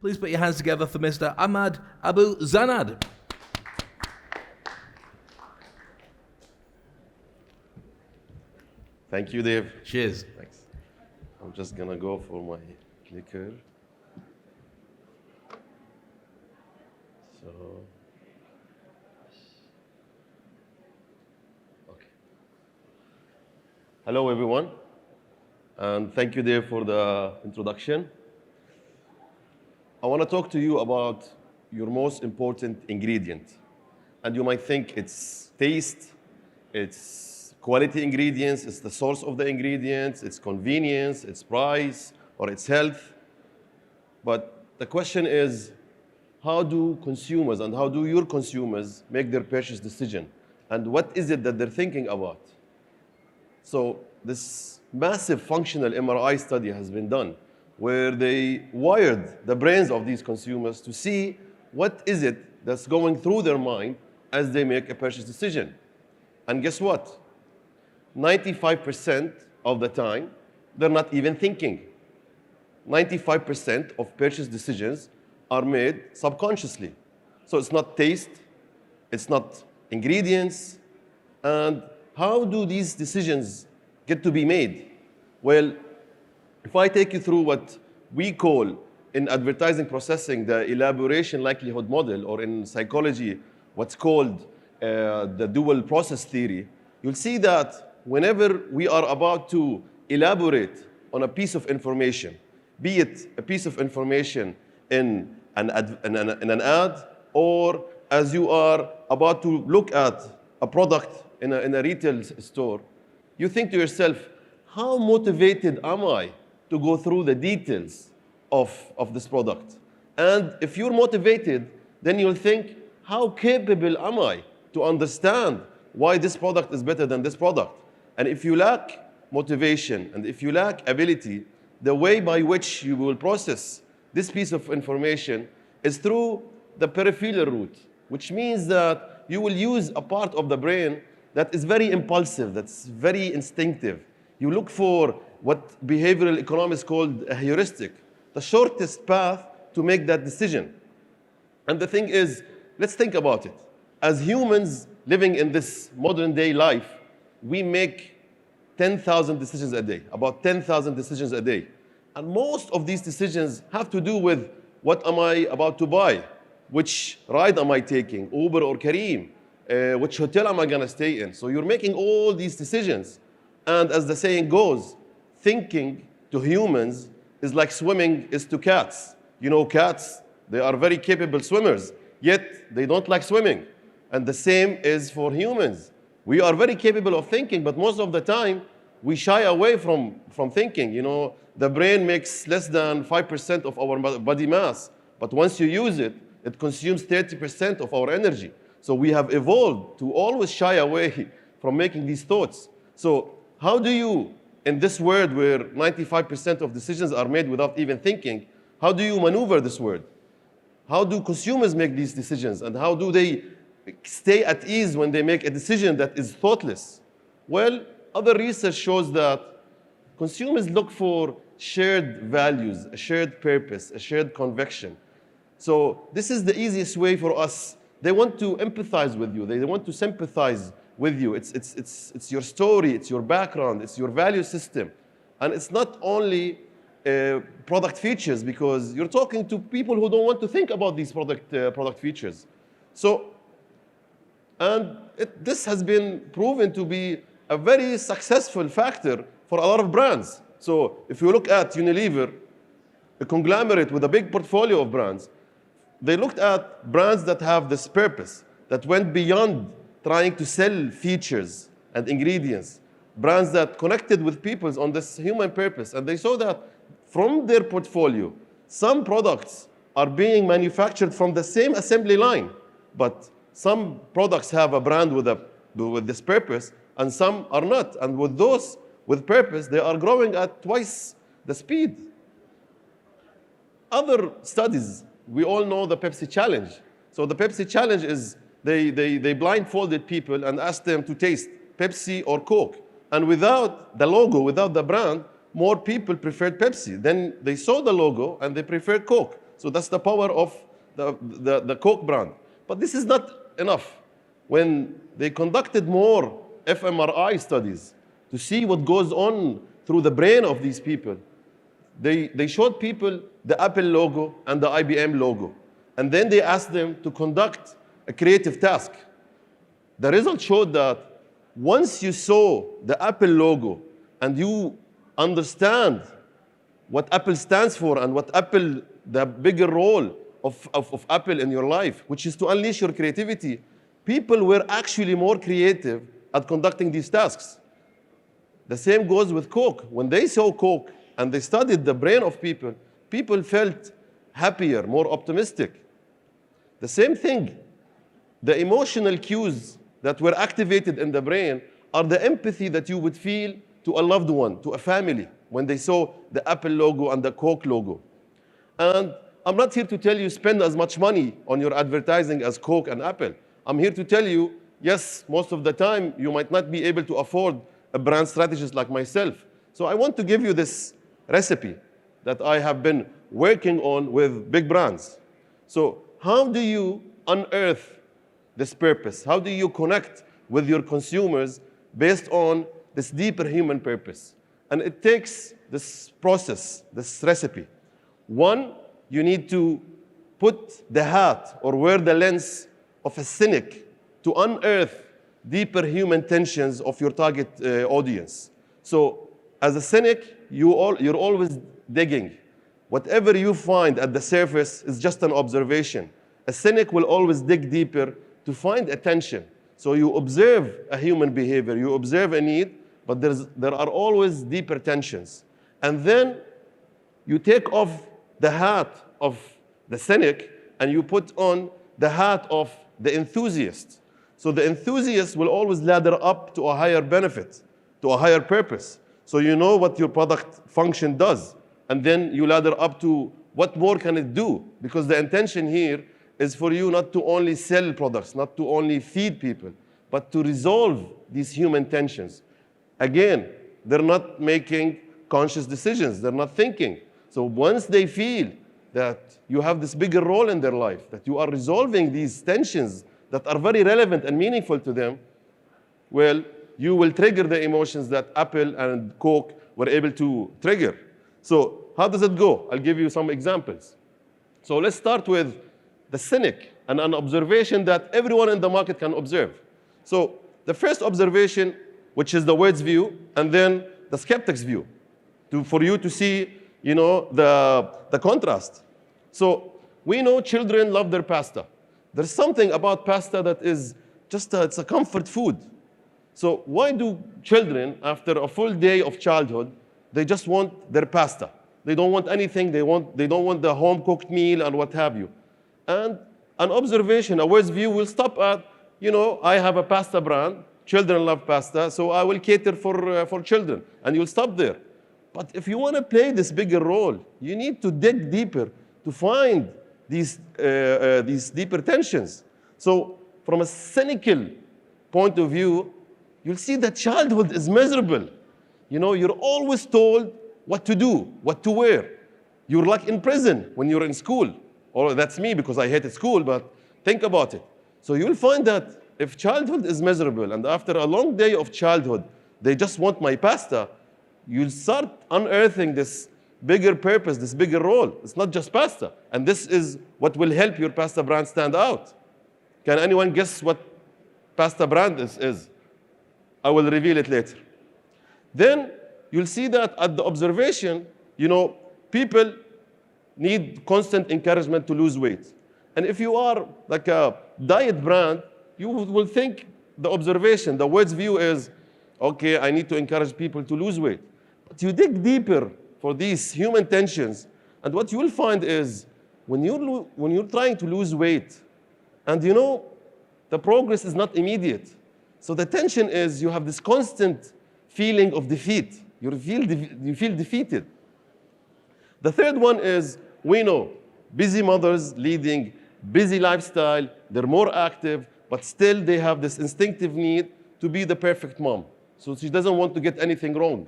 Please put your hands together for Mr. Ahmad Abu Zannad. Thank you, Dave. Cheers. Thanks. I'm just gonna go for my clicker. So, okay. Hello, everyone, and thank you, Dave, for the introduction. I want to talk to you about your most important ingredient, and you might think it's taste, it's quality ingredients, it's the source of the ingredients, it's convenience, it's price, or it's health. But the question is, how do consumers and how do your consumers make their purchase decision? And what is it that they're thinking about? So this massive functional MRI study has been done where they wired the brains of these consumers to see what is it that's going through their mind as they make a purchase decision. And guess what? 95% of the time, they're not even thinking. 95% of purchase decisions are made subconsciously. So it's not taste, it's not ingredients. And how do these decisions get to be made? Well, if I take you through what we call in advertising processing the elaboration likelihood model, or in psychology, what's called the dual process theory, you'll see that whenever we are about to elaborate on a piece of information, be it a piece of information in an ad, or as you are about to look at a product in a retail store, you think to yourself, how motivated am I to go through the details of this product? And if you're motivated, then you'll think, how capable am I to understand why this product is better than this product? And if you lack motivation and if you lack ability, the way by which you will process this piece of information is through the peripheral route, which means that you will use a part of the brain that is very impulsive, that's very instinctive. You look for what behavioral economists call a heuristic, the shortest path to make that decision. And the thing is, let's think about it. As humans living in this modern day life, we make 10,000 decisions a day, about 10,000 decisions a day. And most of these decisions have to do with what am I about to buy? Which ride am I taking, Uber or Careem? Which hotel am I gonna stay in? So you're making all these decisions. And as the saying goes, thinking to humans is like swimming is to cats. You know, cats, they are very capable swimmers, yet they don't like swimming. And the same is for humans. We are very capable of thinking, but most of the time, we shy away from thinking. You know, the brain makes less than 5% of our body mass, but once you use it, it consumes 30% of our energy. So we have evolved to always shy away from making these thoughts. So how do you, in this world where 95% of decisions are made without even thinking, how do you maneuver this world? How do consumers make these decisions? And how do they stay at ease when they make a decision that is thoughtless? Well, other research shows that consumers look for shared values, a shared purpose, a shared conviction. So this is the easiest way for us. They want to empathize with you. They want to sympathize with you. It's your story, it's your background, it's your value system. And it's not only product features, because you're talking to people who don't want to think about these product features. So, and this has been proven to be a very successful factor for a lot of brands. So if you look at Unilever, a conglomerate with a big portfolio of brands, they looked at brands that have this purpose, that went beyond trying to sell features and ingredients, brands that connected with people on this human purpose. And they saw that from their portfolio, some products are being manufactured from the same assembly line, but some products have a brand with this purpose, and some are not. And with those with purpose, they are growing at twice the speed. Other studies, we all know the Pepsi challenge. So the Pepsi challenge is they blindfolded people and asked them to taste Pepsi or Coke. And without the logo, without the brand, more people preferred Pepsi. Then they saw the logo and they preferred Coke. So that's the power of the Coke brand. But this is not enough. When they conducted more fMRI studies to see what goes on through the brain of these people, they showed people the Apple logo and the IBM logo. And then they asked them to conduct a creative task. The result showed that once you saw the Apple logo and you understand what Apple stands for and what Apple, the bigger role of Apple in your life, which is to unleash your creativity, people were actually more creative at conducting these tasks. The same goes with Coke. When they saw Coke and they studied the brain of people, people felt happier, more optimistic. The same thing, the emotional cues that were activated in the brain are the empathy that you would feel to a loved one, to a family, when they saw the Apple logo and the Coke logo. And I'm not here to tell you spend as much money on your advertising as Coke and Apple. I'm here to tell you, yes, most of the time you might not be able to afford a brand strategist like myself. So I want to give you this recipe that I have been working on with big brands. So how do you unearth this purpose? How do you connect with your consumers based on this deeper human purpose? And it takes this process, this recipe. One, you need to put the hat or wear the lens of a cynic to unearth deeper human tensions of your target audience. So as a cynic, you're always digging. Whatever you find at the surface is just an observation. A cynic will always dig deeper to find a tension. So you observe a human behavior, you observe a need, but there are always deeper tensions. And then you take off the hat of the cynic and you put on the hat of the enthusiast. So the enthusiast will always ladder up to a higher benefit, to a higher purpose. So you know what your product function does. And then you ladder up to what more can it do? Because the intention here is for you not to only sell products, not to only feed people, but to resolve these human tensions. Again, they're not making conscious decisions. They're not thinking. So once they feel that you have this bigger role in their life, that you are resolving these tensions that are very relevant and meaningful to them, well, you will trigger the emotions that Apple and Coke were able to trigger. So how does it go? I'll give you some examples. So let's start with the cynic and an observation that everyone in the market can observe. So the first observation, which is the words view, and then the skeptic's view, for you to see, the contrast. So we know children love their pasta. There's something about pasta that is just it's a comfort food. So why do children, after a full day of childhood, they just want their pasta? They don't want anything. They don't want the home-cooked meal and what have you. And an observation, a words view will stop at, I have a pasta brand. Children love pasta, so I will cater for children. And you'll stop there. But if you want to play this bigger role, you need to dig deeper to find these deeper tensions. So from a cynical point of view, you'll see that childhood is miserable. You're always told what to do, what to wear. You're like in prison when you're in school. Or that's me because I hated school, but think about it. So you'll find that if childhood is miserable and after a long day of childhood, they just want my pasta, you'll start unearthing this bigger purpose, this bigger role. It's not just pasta. And this is what will help your pasta brand stand out. Can anyone guess what pasta brand this is? I will reveal it later. Then you'll see that at the observation, people need constant encouragement to lose weight. And if you are like a diet brand, you will think the observation, the words view is, okay, I need to encourage people to lose weight. But you dig deeper for these human tensions, and what you will find is when you're trying to lose weight, and the progress is not immediate. So the tension is you have this constant feeling of defeat. You feel defeated. The third one is, we know, busy mothers leading busy lifestyle, they're more active, but still they have this instinctive need to be the perfect mom. So she doesn't want to get anything wrong.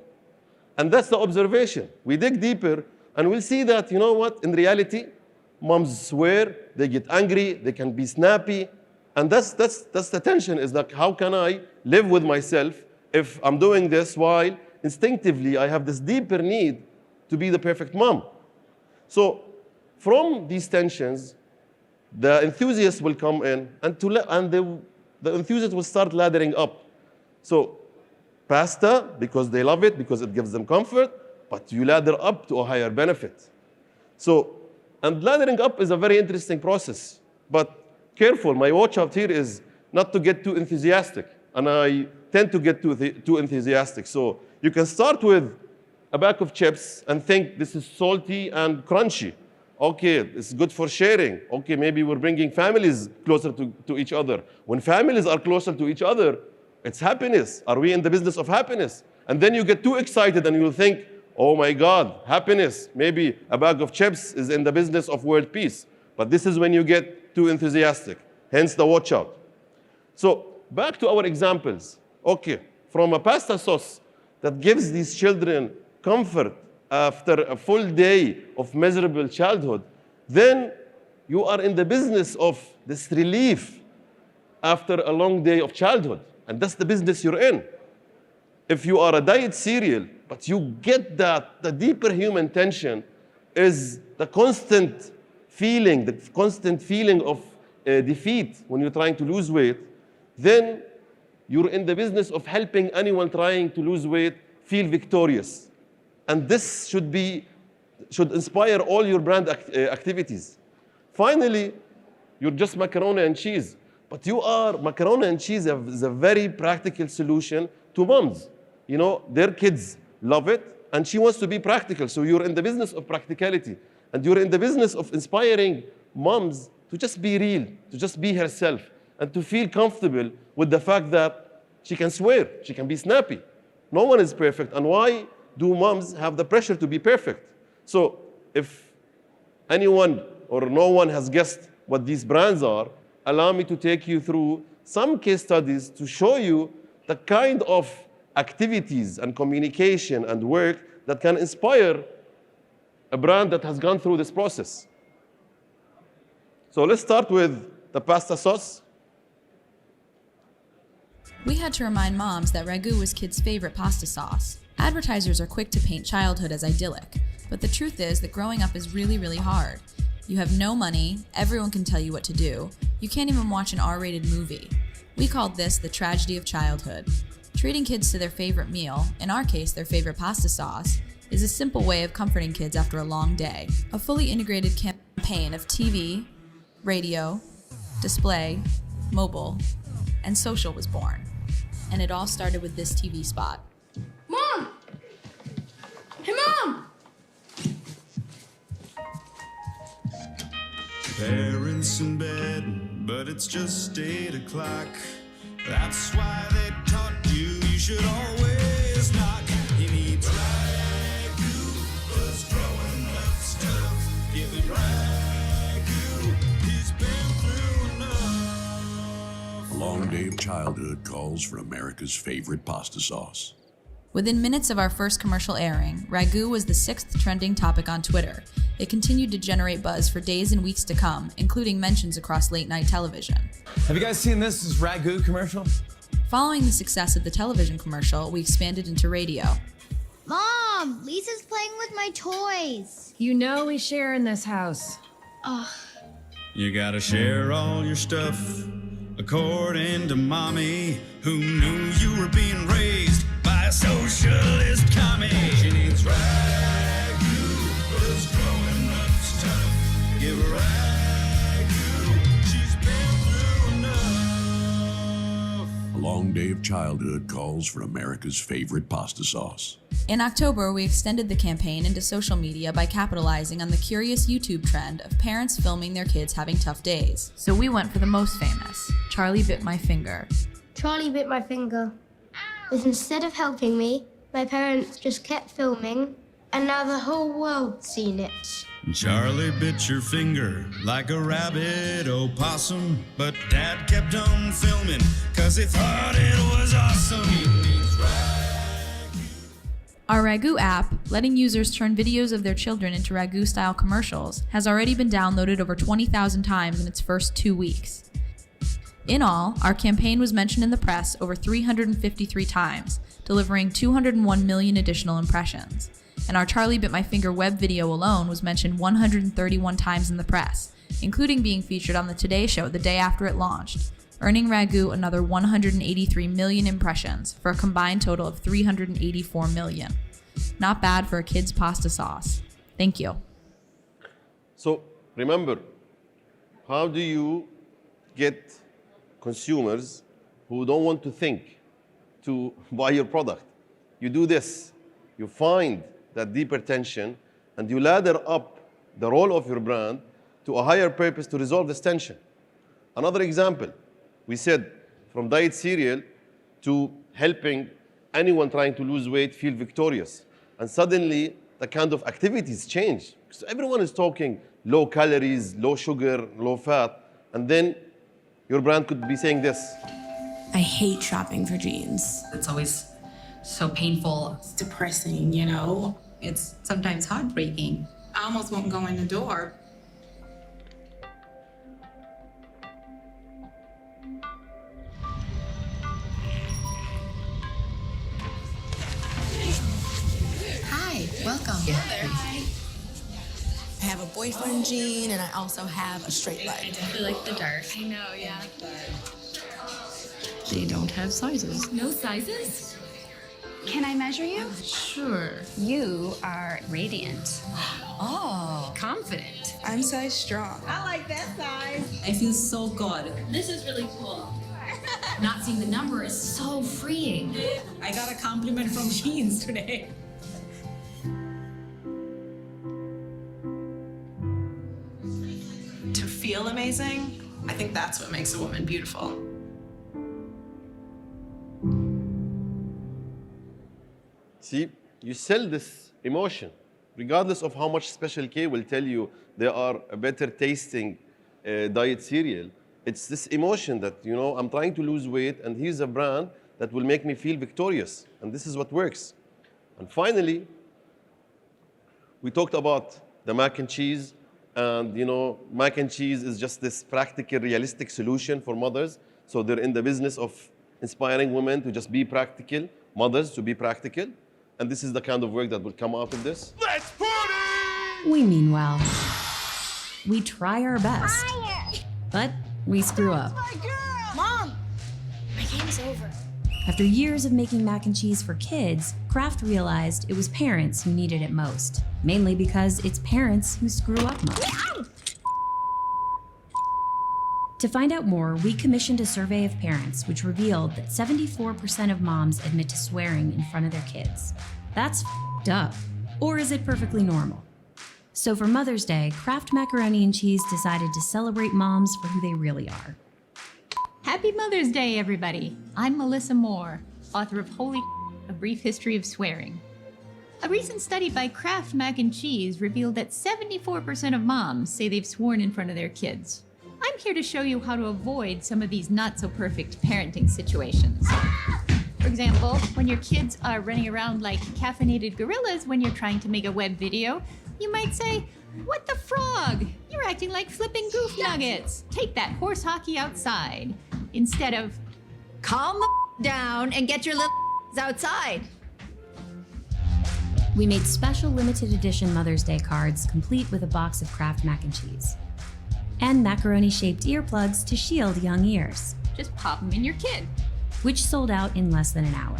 And that's the observation. We dig deeper and we'll see that, in reality, moms swear, they get angry, they can be snappy. And that's the tension, is like, how can I live with myself if I'm doing this while instinctively I have this deeper need to be the perfect mom? So from these tensions, the enthusiast will come in, and the enthusiast will start laddering up. So pasta, because they love it, because it gives them comfort, but you ladder up to a higher benefit. So, and laddering up is a very interesting process. But careful, my watch out here is not to get too enthusiastic. And I tend to get too enthusiastic. So you can start with a bag of chips and think this is salty and crunchy. Okay, it's good for sharing. Okay, maybe we're bringing families closer to each other. When families are closer to each other, it's happiness. Are we in the business of happiness? And then you get too excited and you'll think, oh my God, happiness. Maybe a bag of chips is in the business of world peace. But this is when you get too enthusiastic, hence the watch out. So back to our examples. Okay, from a pasta sauce that gives these children comfort after a full day of miserable childhood, then you are in the business of this relief after a long day of childhood. And that's the business you're in. If you are a diet cereal, but you get that, the deeper human tension is the constant feeling of defeat when you're trying to lose weight, then you're in the business of helping anyone trying to lose weight feel victorious. And this should inspire all your brand activities. Finally, you're just macaroni and cheese. But macaroni and cheese is a very practical solution to moms. You know, their kids love it, and she wants to be practical. So you're in the business of practicality. And you're in the business of inspiring moms to just be real, to just be herself, and to feel comfortable with the fact that she can swear, she can be snappy. No one is perfect. And why do moms have the pressure to be perfect? So if anyone or no one has guessed what these brands are, allow me to take you through some case studies to show you the kind of activities and communication and work that can inspire a brand that has gone through this process. So let's start with the pasta sauce. We had to remind moms that ragu was kids' favorite pasta sauce. Advertisers are quick to paint childhood as idyllic, but the truth is that growing up is really, really hard. You have no money, everyone can tell you what to do, you can't even watch an R-rated movie. We called this the tragedy of childhood. Treating kids to their favorite meal, in our case their favorite pasta sauce, is a simple way of comforting kids after a long day. A fully integrated campaign of TV, radio, display, mobile, and social was born. And it all started with this TV spot. Mom! Hey, Mom! Parents in bed, but it's just 8 o'clock. That's why they taught you should always knock. He needs ragu, 'cause growing up's tough. Give him ragu, he's been through enough. A long day of childhood calls for America's favorite pasta sauce. Within minutes of our first commercial airing, ragu was the 6th trending topic on Twitter. It continued to generate buzz for days and weeks to come, including mentions across late-night television. Have you guys seen this ragu commercial? Following the success of the television commercial, we expanded into radio. Mom! Lisa's playing with my toys. You know we share in this house. You gotta share all your stuff, according to mommy, who knew you were being raised by a socialist commie. She needs ragu, 'cause growing up's tough. Give her ragu, she's been through enough. A long day of childhood calls for America's favorite pasta sauce. In October, we extended the campaign into social media by capitalizing on the curious YouTube trend of parents filming their kids having tough days. So we went for the most famous, Charlie Bit My Finger. Charlie bit my finger. But instead of helping me, my parents just kept filming, and now the whole world's seen it. Charlie bit your finger like a rabbit opossum, but Dad kept on filming 'cause he thought it was awesome. He needs ragu. Our Ragu app, letting users turn videos of their children into Ragu-style commercials, has already been downloaded over 20,000 times in its first 2 weeks. In all, our campaign was mentioned in the press over 353 times, delivering 201 million additional impressions. And our Charlie Bit My Finger web video alone was mentioned 131 times in the press, including being featured on the Today Show the day after it launched, earning Ragu another 183 million impressions for a combined total of 384 million. Not bad for a kid's pasta sauce. Thank you. So remember, how do you get consumers who don't want to think to buy your product? You do this. You find that deeper tension and you ladder up the role of your brand to a higher purpose to resolve this tension. Another example, we said from diet cereal to helping anyone trying to lose weight feel victorious. And suddenly the kind of activities change. So everyone is talking low calories, low sugar, low fat, and then your brand could be saying this. I hate shopping for jeans. It's always so painful. It's depressing, you know? It's sometimes heartbreaking. I almost won't go in the door. Hi, welcome. I have a boyfriend jean and I also have a straight leg. I definitely like the dark. I know, yeah. They don't have sizes. No sizes? Can I measure you? Sure. You are radiant. Oh, confident. I'm size strong. I like that size. I feel so good. This is really cool. Not seeing the number is so freeing. I got a compliment from jeans today. To feel amazing, I think that's what makes a woman beautiful. See, you sell this emotion, regardless of how much Special K will tell you they are a better tasting diet cereal. It's this emotion that, you know, I'm trying to lose weight and here's a brand that will make me feel victorious. And this is what works. And finally, we talked about the mac and cheese. And, you know, mac and cheese is just this practical, realistic solution for mothers. So they're in the business of inspiring women to just be practical, mothers to be practical. And this is the kind of work that will come out of this. Let's party! We mean well. We try our best. But we screw up. Mom, my game's over. After years of making mac and cheese for kids, Kraft realized it was parents who needed it most. Mainly because it's parents who screw up most. To find out more, we commissioned a survey of parents, which revealed that 74% of moms admit to swearing in front of their kids. That's f***ed up. Or is it perfectly normal? So for Mother's Day, Kraft Macaroni and Cheese decided to celebrate moms for who they really are. Happy Mother's Day, everybody. I'm Melissa Moore, author of Holy A Brief History of Swearing. A recent study by Kraft Mac and Cheese revealed that 74% of moms say they've sworn in front of their kids. I'm here to show you how to avoid some of these not-so-perfect parenting situations. For example, when your kids are running around like caffeinated gorillas when you're trying to make a web video, you might say, "What the frog? You're acting like flipping goof nuggets. Take that horse hockey outside." Instead of, Calm the down and get your little outside. We made special limited edition Mother's Day cards complete with a box of Kraft Mac and Cheese. And macaroni-shaped earplugs to shield young ears, just pop them in your kid. which sold out in less than an hour.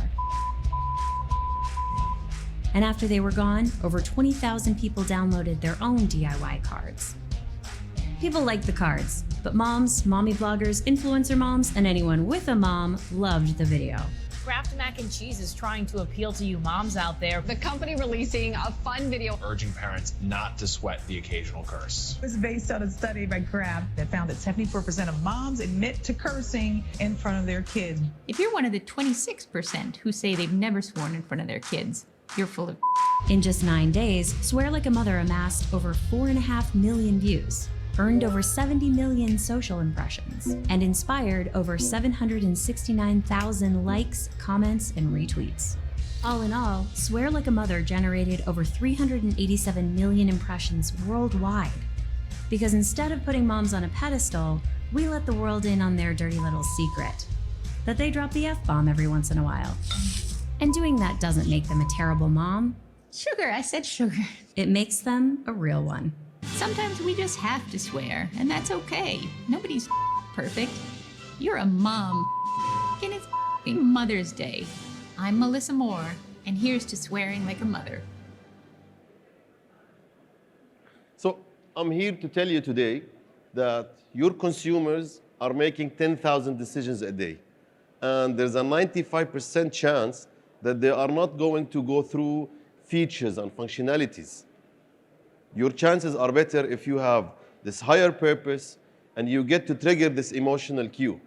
And after they were gone, over 20,000 people downloaded their own DIY cards. People liked the cards, but moms, mommy bloggers, influencer moms, and anyone with a mom loved the video. Kraft Mac and Cheese is trying to appeal to you moms out there. The company releasing a fun video urging parents not to sweat the occasional curse. It was based on a study by Kraft that found that 74% of moms admit to cursing in front of their kids. If you're one of the 26% who say they've never sworn in front of their kids, you're full of In just 9 days, Swear Like a Mother amassed over 4.5 million views, earned over 70 million social impressions, and inspired over 769,000 likes, comments, and retweets. All in all, Swear Like a Mother generated over 387 million impressions worldwide. Because instead of putting moms on a pedestal, we let the world in on their dirty little secret. That they drop the F-bomb every once in a while. And doing that doesn't make them a terrible mom. Sugar, I said sugar. It makes them a real one. Sometimes we just have to swear, and that's okay. Nobody's perfect. You're a mom, and it's Mother's Day. I'm Melissa Moore, and here's to swearing like a mother. So I'm here to tell you today that your consumers are making 10,000 decisions a day. And there's a 95% chance that they are not going to go through features and functionalities. Your chances are better if you have this higher purpose and you get to trigger this emotional cue.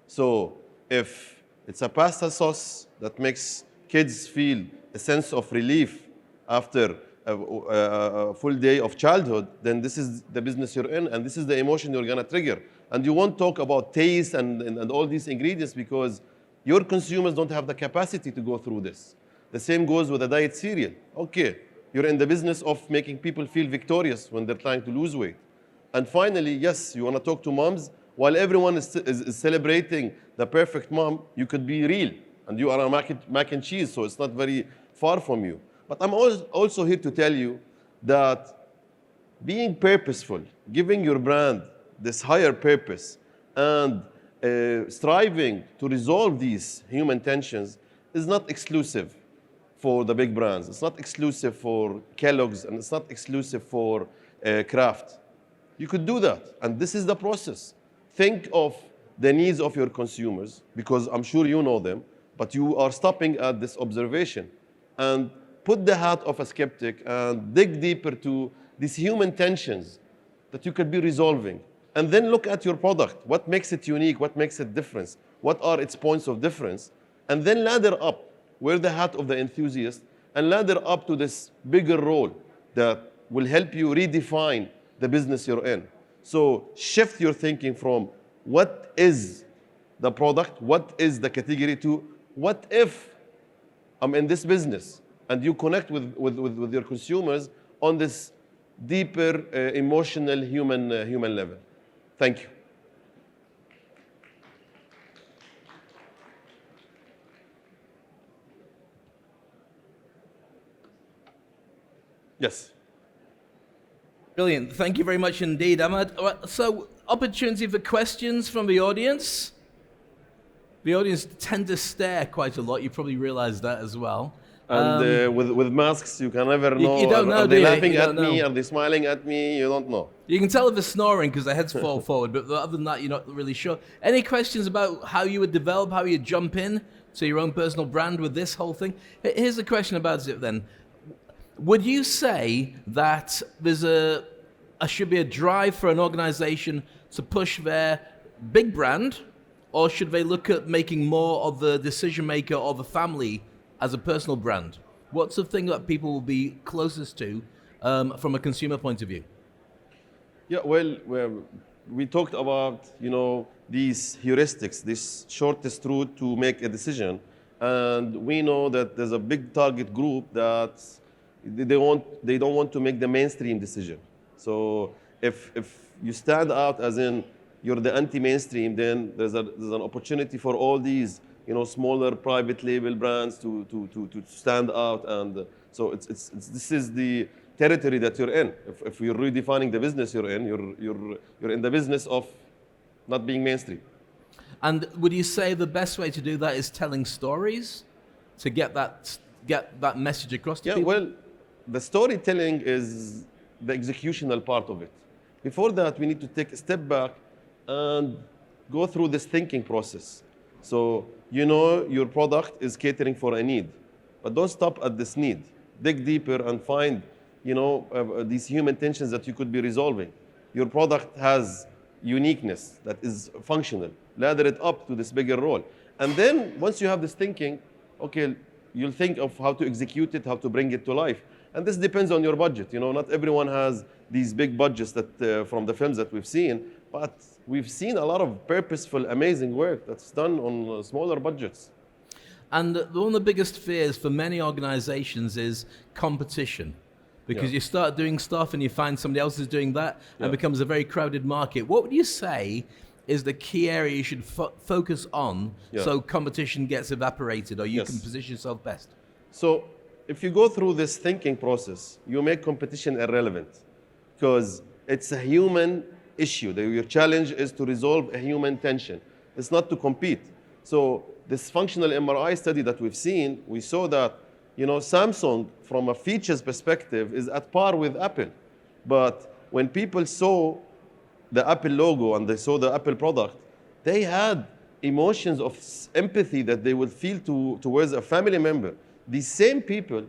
So if it's a pasta sauce that makes kids feel a sense of relief after a full day of childhood, then this is the business you're in and this is the emotion you're gonna trigger. And you won't talk about taste and all these ingredients because your consumers don't have the capacity to go through this. The same goes with a diet cereal. Okay, you're in the business of making people feel victorious when they're trying to lose weight. And finally, yes, you wanna talk to moms. While everyone is celebrating the perfect mom, you could be real. And you are a mac and cheese, so it's not very far from you. But I'm also here to tell you that being purposeful, giving your brand this higher purpose, and striving to resolve these human tensions is not exclusive for the big brands. It's not exclusive for Kellogg's, and it's not exclusive for Kraft. You could do that, and this is the process. Think of the needs of your consumers, because I'm sure you know them, but you are stopping at this observation. And put the hat of a skeptic and dig deeper to these human tensions that you could be resolving. And then look at your product. What makes it unique? What makes it different? What are its points of difference? And then ladder up, wear the hat of the enthusiast, and ladder up to this bigger role that will help you redefine the business you're in. So shift your thinking from what is the product, what is the category, to what if I'm in this business? And you connect with your consumers on this deeper, emotional, human level. Thank you. Yes. Brilliant. Thank you very much indeed, Ahmad. All right, so, opportunity for questions from the audience. The audience tend to stare quite a lot. You probably realize that as well. And with masks, you can never know. You don't know, are they do you? laughing You at don't me? know. Are they smiling at me? You don't know. You can tell if they're snoring because their heads fall forward, but other than that, you're not really sure. Any questions about how you would develop, how you jump in to your own personal brand with this whole thing? Here's a question about it then. Would you say that there's should be a drive for an organization to push their big brand, or should they look at making more of the decision maker or the family as a personal brand? What's the thing that people will be closest to from a consumer point of view? Yeah, well, we talked about, these heuristics, this shortest route to make a decision. And we know that there's a big target group that they don't want to make the mainstream decision. So if you stand out as in you're the anti-mainstream, then there's an opportunity for all these smaller private label brands to stand out, and so this is the territory that you're in. If you're redefining the business you're in, you're in the business of not being mainstream. And would you say the best way to do that is telling stories to get that message across to people? Yeah, well, the storytelling is the executional part of it. Before that, we need to take a step back and go through this thinking process. So your product is catering for a need, but don't stop at this need. Dig deeper and find these human tensions that you could be resolving. Your product has uniqueness that is functional. Ladder it up to this bigger role. And then once you have this thinking, okay, you'll think of how to execute it, how to bring it to life. And this depends on your budget. Not everyone has these big budgets that from the films that we've seen, but we've seen a lot of purposeful, amazing work that's done on smaller budgets. And one of the biggest fears for many organizations is competition. Because you start doing stuff and you find somebody else is doing that and it becomes a very crowded market. What would you say is the key area you should focus on so competition gets evaporated or you can position yourself best? So if you go through this thinking process, you make competition irrelevant because it's a human issue. Your challenge is to resolve a human tension. It's not to compete. So this functional MRI study that we've seen, we saw that Samsung, from a features perspective, is at par with Apple. But when people saw the Apple logo and they saw the Apple product, they had emotions of empathy that they would feel towards a family member. These same people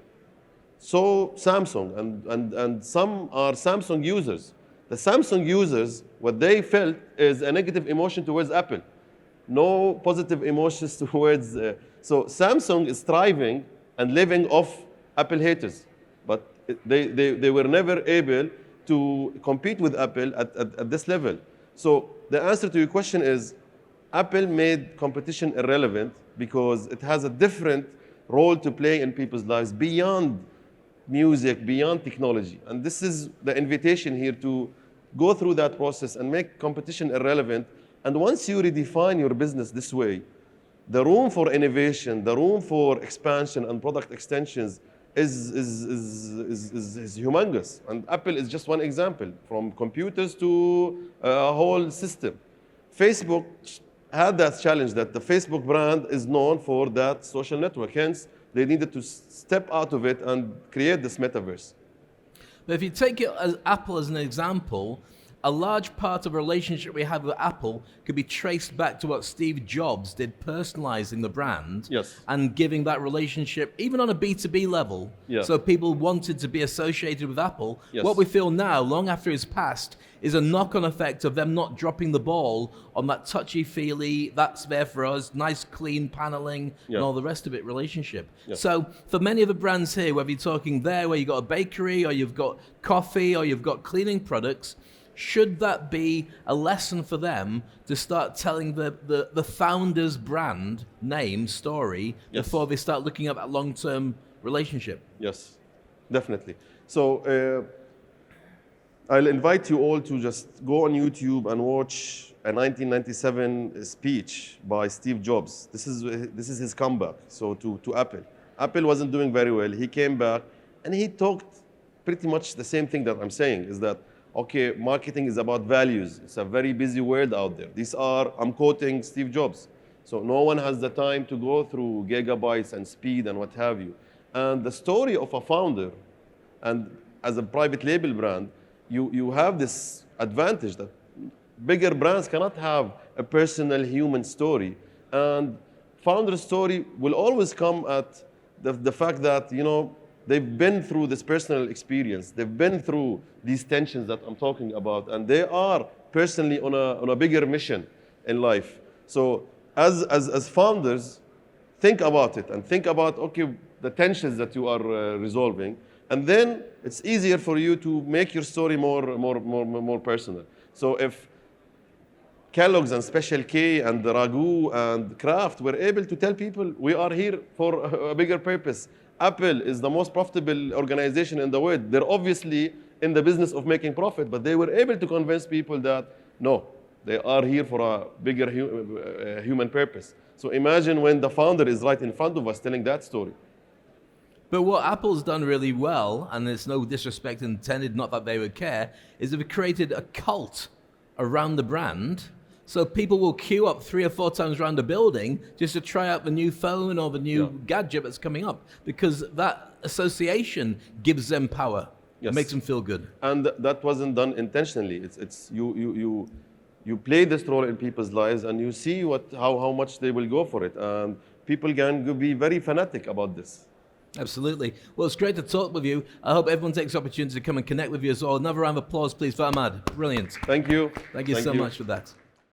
saw Samsung, and some are Samsung users. The Samsung users, what they felt is a negative emotion towards Apple. No positive emotions towards... So Samsung is thriving and living off Apple haters. But they were never able to compete with Apple at this level. So the answer to your question is, Apple made competition irrelevant because it has a different role to play in people's lives beyond music, beyond technology. And this is the invitation here to go through that process and make competition irrelevant. And once you redefine your business this way, the room for innovation, the room for expansion and product extensions is humongous. And Apple is just one example, from computers to a whole system. Facebook had that challenge that the Facebook brand is known for that social network. Hence, they needed to step out of it and create this metaverse. But if you take it as Apple as an example, a large part of the relationship we have with Apple could be traced back to what Steve Jobs did, personalizing the brand and giving that relationship, even on a B2B level, so people wanted to be associated with Apple. What we feel now, long after his passed, is a knock-on effect of them not dropping the ball on that touchy-feely, that's there for us, nice clean paneling and all the rest of it relationship. So for many of the brands here, whether you're talking there where you've got a bakery or you've got coffee or you've got cleaning products, should that be a lesson for them to start telling the founder's brand name story before they start looking at that long-term relationship? Yes, definitely. So I'll invite you all to just go on YouTube and watch a 1997 speech by Steve Jobs. This is his comeback. So to Apple. Apple wasn't doing very well. He came back and he talked pretty much the same thing that I'm saying, is that okay, marketing is about values. It's a very busy world out there. These are, I'm quoting Steve Jobs. So no one has the time to go through gigabytes and speed and what have you. And the story of a founder, and as a private label brand, you have this advantage that bigger brands cannot have a personal human story. And founder's story will always come at the fact that, they've been through this personal experience. They've been through these tensions that I'm talking about, and they are personally on a bigger mission in life. So as founders, think about it and think about, okay, the tensions that you are resolving, and then it's easier for you to make your story more personal. So if Kellogg's and Special K and Ragu and Kraft were able to tell people, we are here for a bigger purpose. Apple is the most profitable organization in the world. They're obviously in the business of making profit, but they were able to convince people that, no, they are here for a bigger human purpose. So imagine when the founder is right in front of us telling that story. But what Apple's done really well, and there's no disrespect intended, not that they would care, is they've created a cult around the brand. So people will queue up 3 or 4 times around the building just to try out the new phone or the new gadget that's coming up, because that association gives them power. It makes them feel good. And that wasn't done intentionally. It's you play this role in people's lives, and you see how much they will go for it. And people can be very fanatic about this. Absolutely. Well, it's great to talk with you. I hope everyone takes the opportunity to come and connect with you as well. Another round of applause, please, for Ahmad. Brilliant. Thank you. Thank you so much for that.